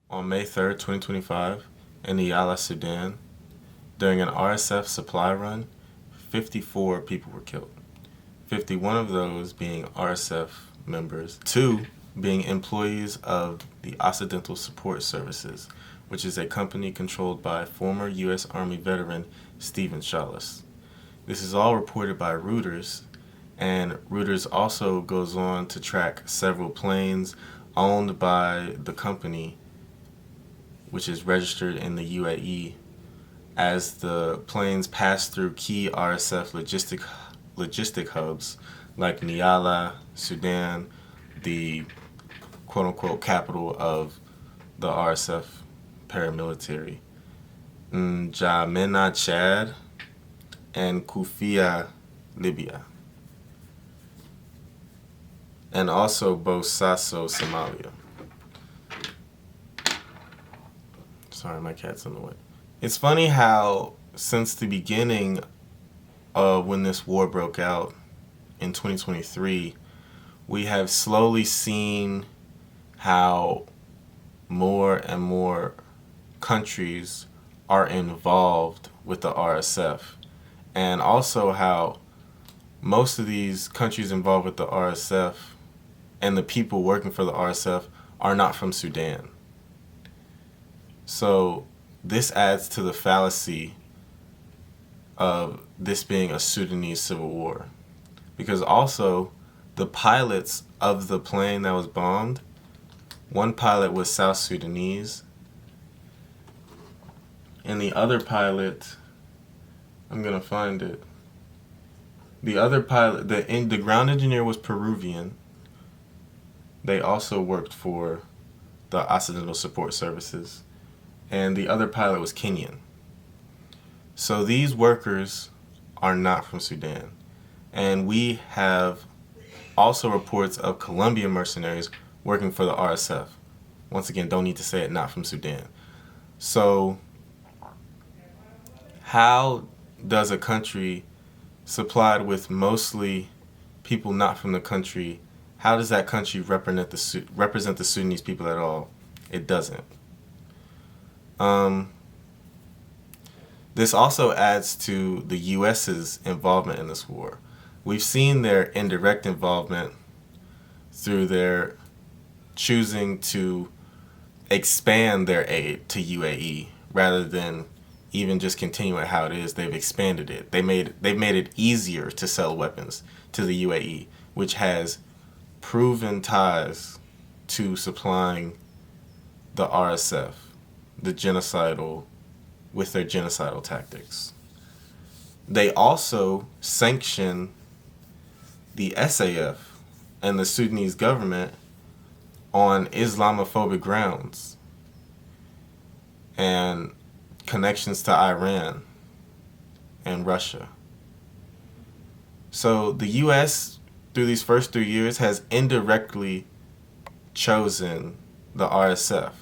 On May 3rd, 2025, in Yala, Sudan, during an RSF supply run, 54 people were killed. 51 of those being RSF members, 2 being employees of the Occidental Support Services, which is a company controlled by former U.S. Army veteran Stephen Shallis. This is all reported by Reuters, and Reuters also goes on to track several planes owned by the company, which is registered in the UAE, as the planes pass through key RSF logistic hubs like Nyala, Sudan, the quote-unquote capital of the RSF paramilitary, N'Djamena, Chad, and Kufia, Libya, and also Bosaso, Somalia. Sorry, my cat's in the way. It's funny how since the beginning of when this war broke out in 2023, we have slowly seen how more and more countries are involved with the RSF, and also how most of these countries involved with the RSF and the people working for the RSF are not from Sudan. So this adds to the fallacy of this being a Sudanese civil war, because also the pilots of the plane that was bombed, one pilot was South Sudanese, and the other pilot, I'm gonna find it. The other pilot, the ground engineer was Peruvian. They also worked for the Occidental Support Services, and the other pilot was Kenyan. So these workers are not from Sudan. And we have also reports of Colombian mercenaries working for the RSF. Once again, don't need to say it, not from Sudan. So how does a country supplied with mostly people not from the country, how does that country represent the Sudanese people at all? It doesn't. This also adds to the U.S.'s involvement in this war. We've seen their indirect involvement through their choosing to expand their aid to UAE rather than even just continue it how it is. They've expanded it. They've made it easier to sell weapons to the UAE, which has proven ties to supplying the RSF, with their genocidal tactics. They also sanction the SAF and the Sudanese government on Islamophobic grounds and connections to Iran and Russia. So the U.S., through these first 3 years, has indirectly chosen the RSF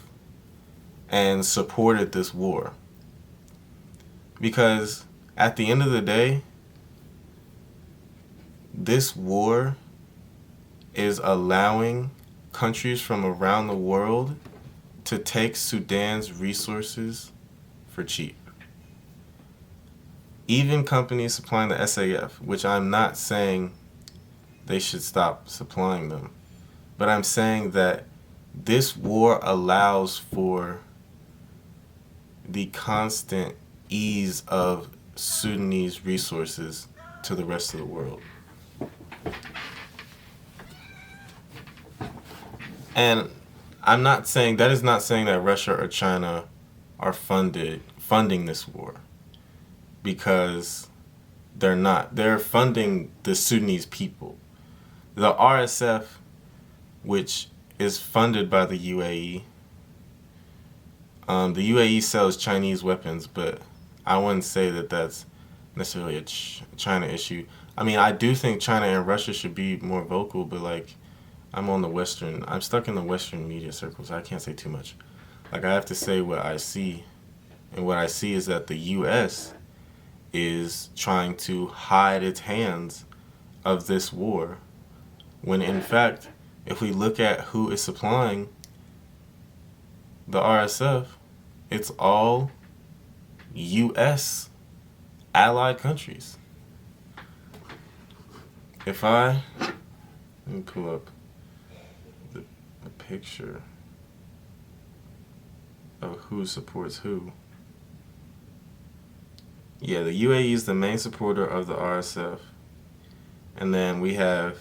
and supported this war. Because at the end of the day, this war is allowing countries from around the world to take Sudan's resources for cheap. Even companies supplying the SAF, which I'm not saying they should stop supplying them, but I'm saying that this war allows for the constant ease of Sudanese resources to the rest of the world. And that is not saying that Russia or China are funding this war, because they're not. They're funding the Sudanese people. The RSF, which is funded by the UAE, the UAE sells Chinese weapons, but I wouldn't say that that's necessarily a China issue. I mean, I do think China and Russia should be more vocal, but like, I'm stuck in the Western media circles. I can't say too much. Like, I have to say what I see, and what I see is that the U.S. is trying to hide its hands of this war, when in fact, if we look at who is supplying the RSF, it's all U.S. allied countries. Let me pull up the picture of who supports who. Yeah, the UAE is the main supporter of the RSF. And then we have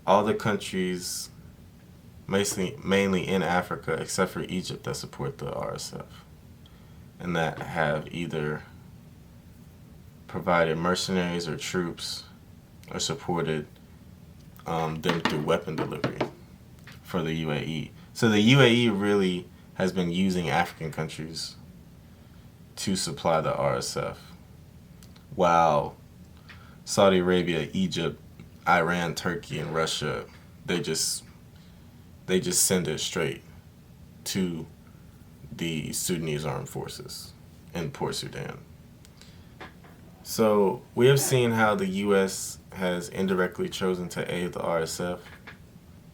all the countries, mainly in Africa, except for Egypt, that support the RSF. And that have either provided mercenaries or troops or supported them through weapon delivery for the UAE. So the UAE really has been using African countries to supply the RSF, while Saudi Arabia, Egypt, Iran, Turkey, and Russia, they just send it straight to the Sudanese armed forces in Port Sudan. So we have seen how the U.S. has indirectly chosen to aid the RSF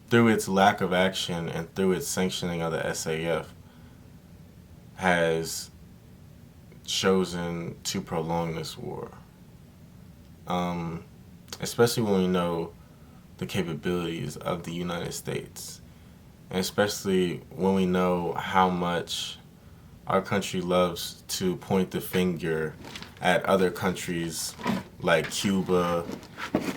through its lack of action and through its sanctioning of the SAF, has chosen to prolong this war. Especially when we know the capabilities of the United States, and especially when we know how much our country loves to point the finger at other countries like Cuba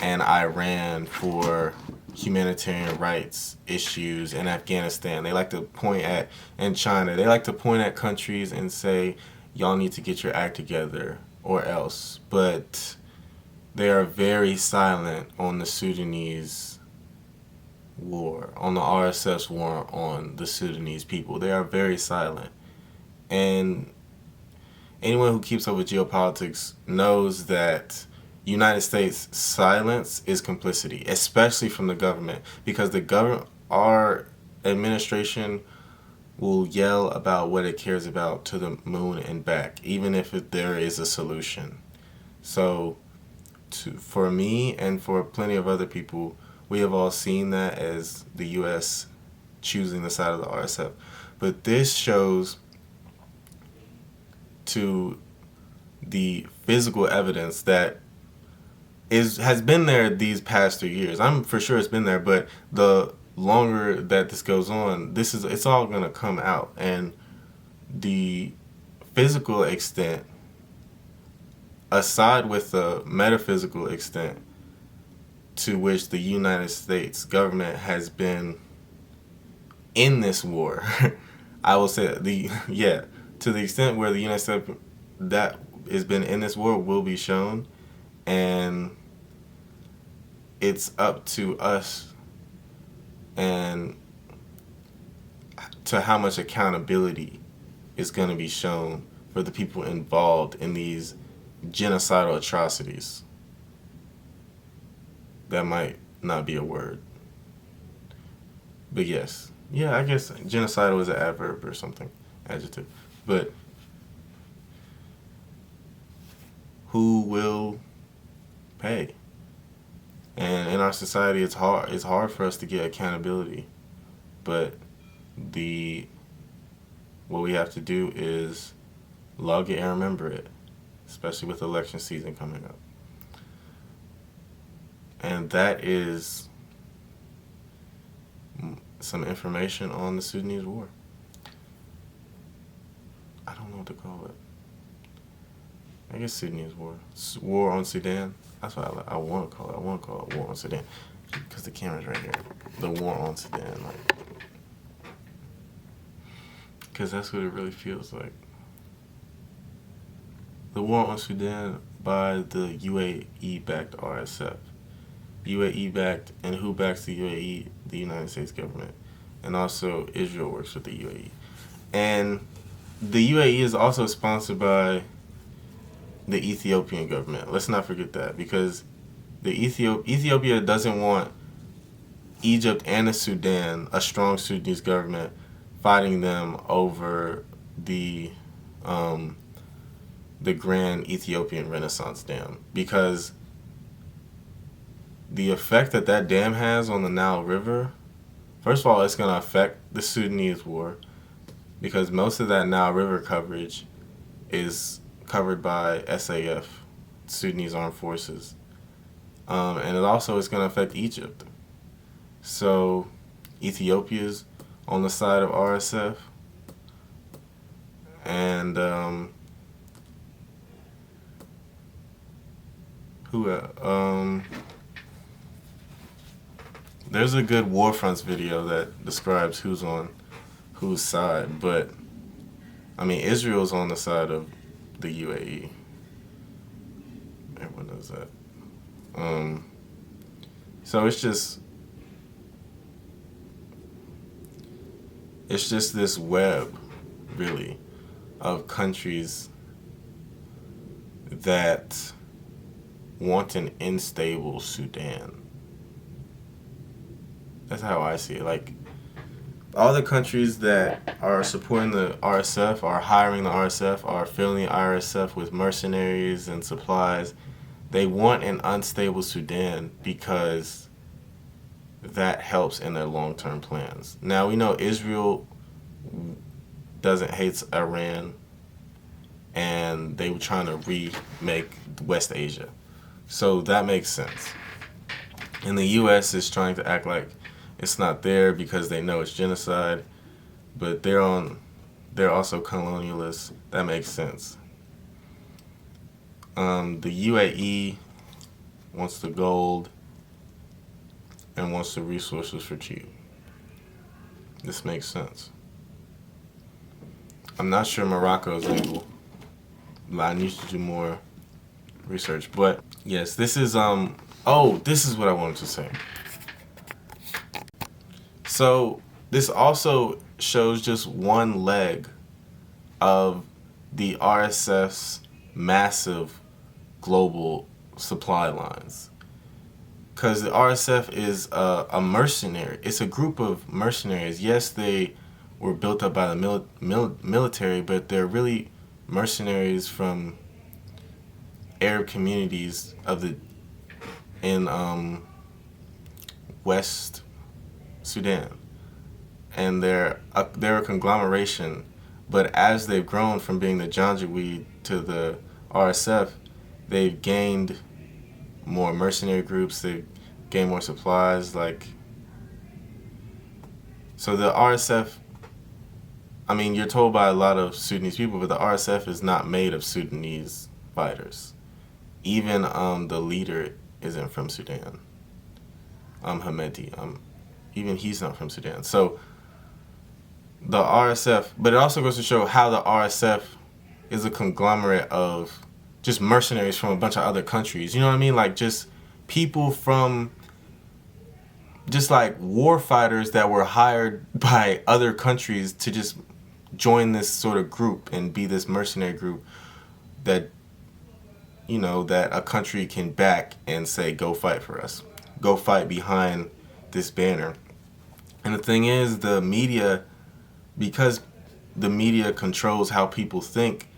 and Iran for humanitarian rights issues in Afghanistan. They like to point at, and China, they like to point at countries and say, y'all need to get your act together or else. But they are very silent on the Sudanese war, on the RSF's war on the Sudanese people. They are very silent. And anyone who keeps up with geopolitics knows that United States silence is complicity, especially from the government, because our administration will yell about what it cares about to the moon and back, even if there is a solution. So for me and for plenty of other people, we have all seen that as the U.S. choosing the side of the RSF. But this shows to the physical evidence that has been there these past 3 years. I'm for sure it's been there, but the longer that this goes on, it's all gonna come out. And the physical extent, aside with the metaphysical extent to which the United States government has been in this war, I will say to the extent where the United States that has been in this war will be shown, and it's up to us and to how much accountability is going to be shown for the people involved in these genocidal atrocities. That might not be a word. But yes. Yeah, I guess genocidal is an adverb or something. Adjective. But who will pay? And in our society, it's hard. It's hard for us to get accountability. But what we have to do is log it and remember it, especially with election season coming up. And that is some information on the Sudanese war. I don't know what to call it. I guess Sudanese war. War on Sudan. That's what I want to call it. I want to call it war on Sudan because the camera's right here. The war on Sudan, because that's what it really feels like. The war on Sudan by the UAE-backed RSF. UAE-backed, and who backs the UAE? The United States government. And also Israel works with the UAE. And the UAE is also sponsored by the Ethiopian government. Let's not forget that, because the Ethiopia doesn't want Egypt and the Sudan, a strong Sudanese government, fighting them over the Grand Ethiopian Renaissance Dam, because the effect that dam has on the Nile River First of all, it's going to affect the Sudanese war because most of that Nile River coverage is covered by SAF, Sudanese Armed Forces. And it also is going to affect Egypt. So Ethiopia's on the side of RSF. And there's a good war fronts video that describes who's on whose side, but I mean Israel's on the side of the UAE. Everyone knows that. So it's just this web, really, of countries that want an unstable Sudan. That's how I see it. Like, all the countries that are supporting the RSF, are hiring the RSF, are filling the RSF with mercenaries and supplies, they want an unstable Sudan because that helps in their long-term plans. Now, we know Israel hates Iran, and they were trying to remake West Asia. So that makes sense. And the U.S. is trying to act like it's not there because they know it's genocide, but they're also colonialists. That makes sense. The UAE wants the gold and wants the resources for cheap. This makes sense. I'm not sure Morocco's able. I need to do more research, but yes, this is this is what I wanted to say. So this also shows just one leg of the RSF's massive global supply lines. Because the RSF is a mercenary. It's a group of mercenaries. Yes, they were built up by the military, but they're really mercenaries from Arab communities in West Sudan, and they're a conglomeration. But as they've grown from being the Janjaweed to the RSF, they've gained more mercenary groups. They've gained more supplies. So the RSF. I mean, you're told by a lot of Sudanese people, but the RSF is not made of Sudanese fighters. Even the leader isn't from Sudan. Hameti. Even he's not from Sudan. So the RSF, but it also goes to show how the RSF is a conglomerate of just mercenaries from a bunch of other countries. You know what I mean? Like, just people from, just like war fighters that were hired by other countries to just join this sort of group and be this mercenary group that, you know, that a country can back and say, go fight for us. Go fight behind this banner. And the thing is, the media, because the media controls how people think,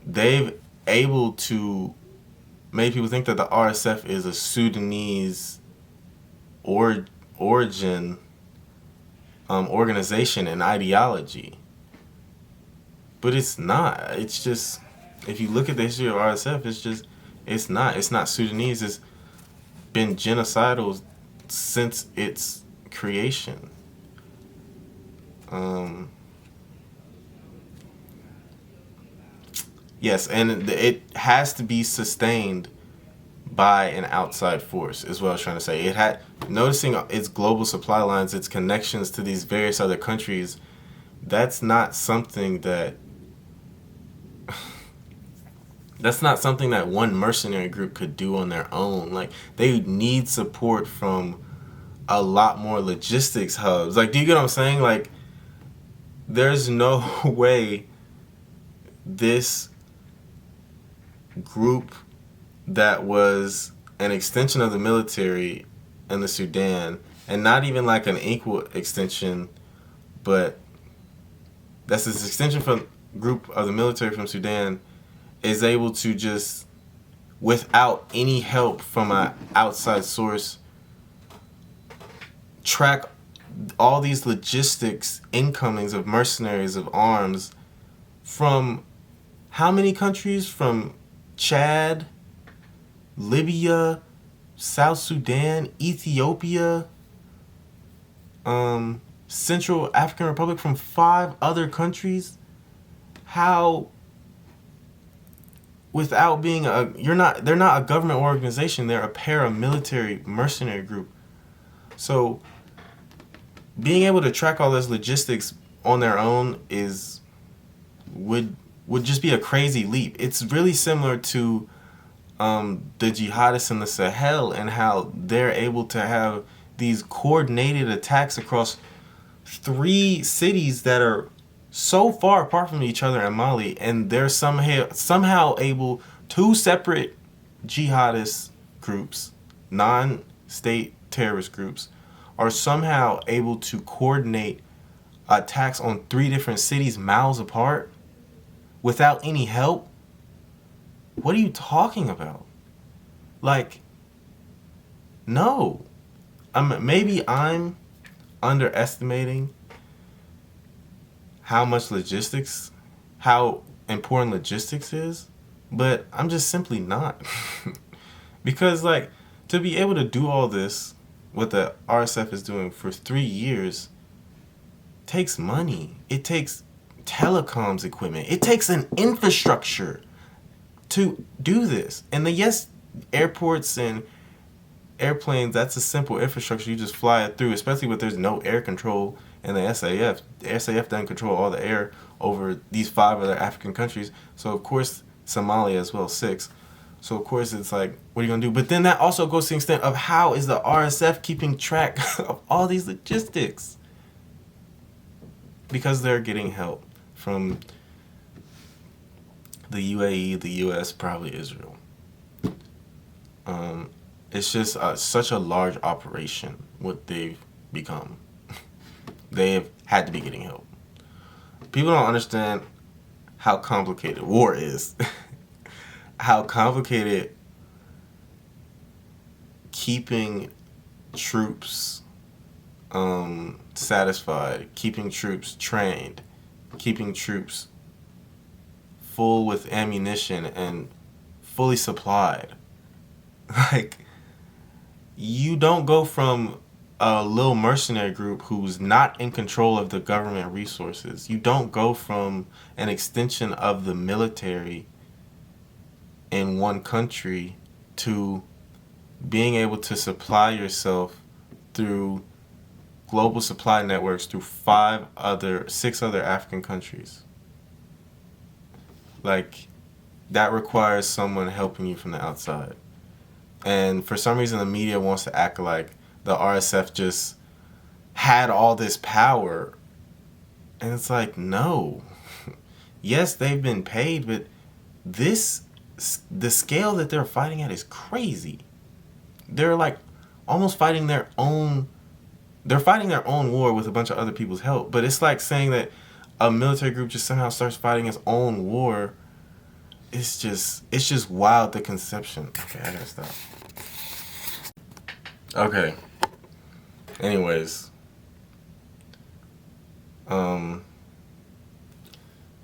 they've able to make people think that the RSF is a Sudanese origin organization and ideology. But it's not. It's just, if you look at the history of RSF, it's not Sudanese. It's been genocidal since its creation. Yes, and it has to be sustained by an outside force, is what I was trying to say. Noticing its global supply lines, its connections to these various other countries, that's not something that one mercenary group could do on their own. Like, they need support from a lot more logistics hubs. Like, do you get what I'm saying? Like, there's no way this group that was an extension of the military in the Sudan, and not even like an equal extension, but that's this extension from group of the military from Sudan, is able to just, without any help from an outside source, track all these logistics incomings of mercenaries of arms from how many countries? From Chad, Libya, South Sudan, Ethiopia, Central African Republic, from 5 other countries. How, without being they're not a government organization, they're a paramilitary mercenary group. So being able to track all this logistics on their own would just be a crazy leap. It's really similar to the jihadists in the Sahel and how they're able to have these coordinated attacks across 3 cities that are so far apart from each other in Mali, and they're somehow able, 2 separate jihadist groups, non-state terrorist groups, are somehow able to coordinate attacks on 3 different cities miles apart without any help. What are you talking about? Like, no. Maybe I'm underestimating how important logistics is, but I'm just simply not. Because, like, to be able to do all this, what the RSF is doing for 3 years, takes money. It takes telecoms equipment. It takes an infrastructure to do this. And yes, airports and airplanes, that's a simple infrastructure. You just fly it through, especially when there's no air control in the SAF. The SAF doesn't control all the air over these 5 other African countries. So, of course, Somalia as well, 6. So, of course, it's like, what are you going to do? But then that also goes to the extent of how is the RSF keeping track of all these logistics? Because they're getting help from the UAE, the US, probably Israel. It's just such a large operation, what they've become. They have had to be getting help. People don't understand how complicated war is. How complicated keeping troops satisfied, keeping troops trained, keeping troops full with ammunition and fully supplied. Like, you don't go from a little mercenary group who's not in control of the government resources. You don't go from an extension of the military in one country to being able to supply yourself through global supply networks through 6 other African countries. Like, that requires someone helping you from the outside. And for some reason, the media wants to act like the RSF just had all this power. And it's like, no. Yes, they've been paid, but the scale that they're fighting at is crazy. They're like almost fighting their own. They're fighting their own war with a bunch of other people's help. But it's like saying that a military group just somehow starts fighting its own war. It's just wild, the conception. Okay, I gotta stop. Okay. Anyways. The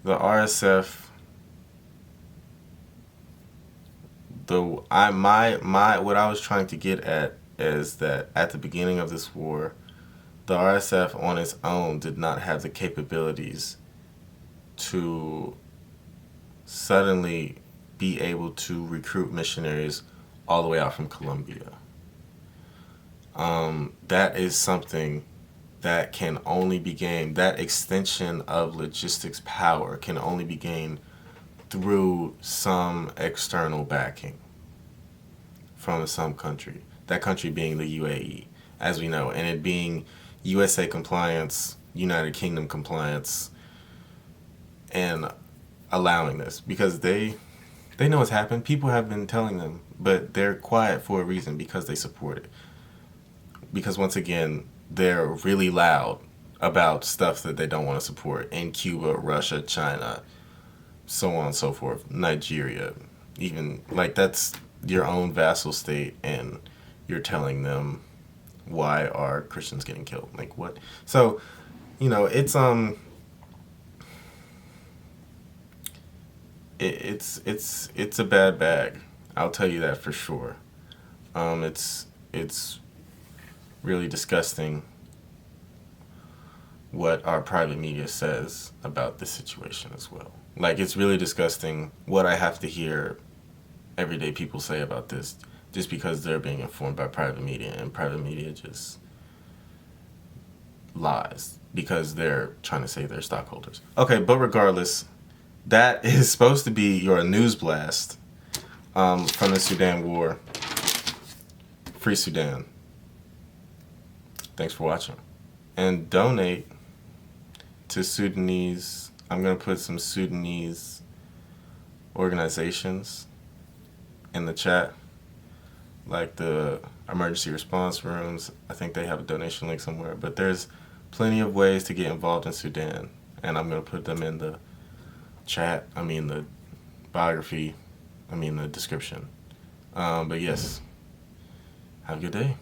RSF, what I was trying to get at is that at the beginning of this war, the RSF on its own did not have the capabilities to suddenly be able to recruit missionaries all the way out from Colombia. That is something that can only be gained, that extension of logistics power can only be gained through some external backing from some country. That country being the UAE, as we know, and it being USA compliance, United Kingdom compliance, and allowing this because they know what's happened. People have been telling them, but they're quiet for a reason because they support it. Because once again, they're really loud about stuff that they don't want to support in Cuba, Russia, China, so on and so forth, Nigeria, even like that's your own vassal state, and you're telling them why are Christians getting killed? Like what? So, it's a bad bag. I'll tell you that for sure. It's really disgusting what our private media says about this situation as well. Like, it's really disgusting what I have to hear everyday people say about this just because they're being informed by private media, and private media just lies because they're trying to save their stockholders. Okay, but regardless, that is supposed to be your news blast from the Sudan War. Free Sudan. Thanks for watching. And donate to Sudanese. I'm going to put some Sudanese organizations in the chat, like the emergency response rooms. I think they have a donation link somewhere, but there's plenty of ways to get involved in Sudan, and I'm going to put them in the chat, the biography, the description. But yes, have a good day.